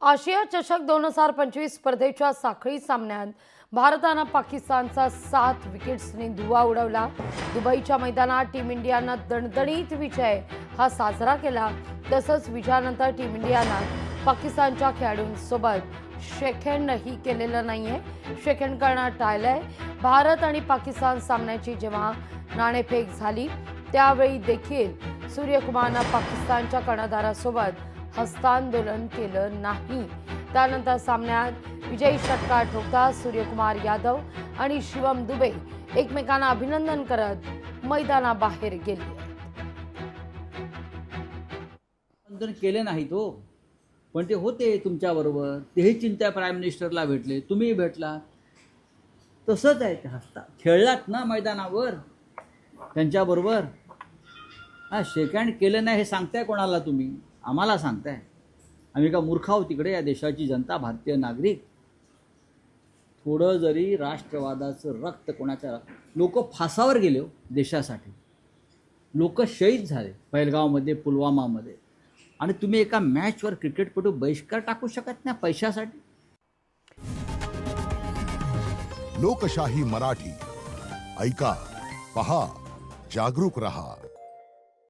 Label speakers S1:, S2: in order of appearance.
S1: आशिया चषक 2025 स्पर्धेच्या साखळी सामन्यात भारतानं पाकिस्तानचा 7 विकेट्सनी धुव्वा उडवला। दुबईच्या मैदानात टीम इंडियानं दणदणीत विजय हा साजरा केला। तसंच विजयानंतर टीम इंडियानं पाकिस्तानच्या खेळाडूंसोबत शेकहँडही केलेलं नाहीये, शेकहँड करणं टाळलंय। भारत आणि पाकिस्तान सामन्याची जेव्हा नाणेफेक झाली त्यावेळी देखील सूर्यकुमारनं पाकिस्तानच्या कर्णधारासोबत हस्तांदोलन केलं नाही। त्यानंतर सामन्यात विजयी षटकार ठोकताच सूर्यकुमार यादव आणि शिवम दुबे एकमेकांना अभिनंदन करत मैदानाबाहेर गेले।
S2: अभिनंदन केले नाही तो, पण ते होते तुमच्याबरोबर, तेही चिंता प्राईम मिनिस्टरला भेटले, तुम्ही भेटला। तसंच आहे, ते हसता खेळलात ना मैदानावर त्यांच्याबरोबर। हा, शेकहँड केलं नाही हे सांगताय कोणाला तुम्ही? आम्हाला सांगताय। आम्ही का मूर्ख आहोत तिकडे? या देशाची जनता, भारतीय नागरिक। थोडं जरी राष्ट्रवादाचं रक्त कोणाच्या, लोक फासावर गेले हो देशासाठी, लोक शहीद झाले पहलगावमध्ये, पुलवामामध्ये, आणि तुम्ही एका मॅचवर क्रिकेटपटू बहिष्कार टाकू शकत नाही पैशासाठी?
S3: लोकशाही मराठी ऐका, पहा, जागरूक रहा।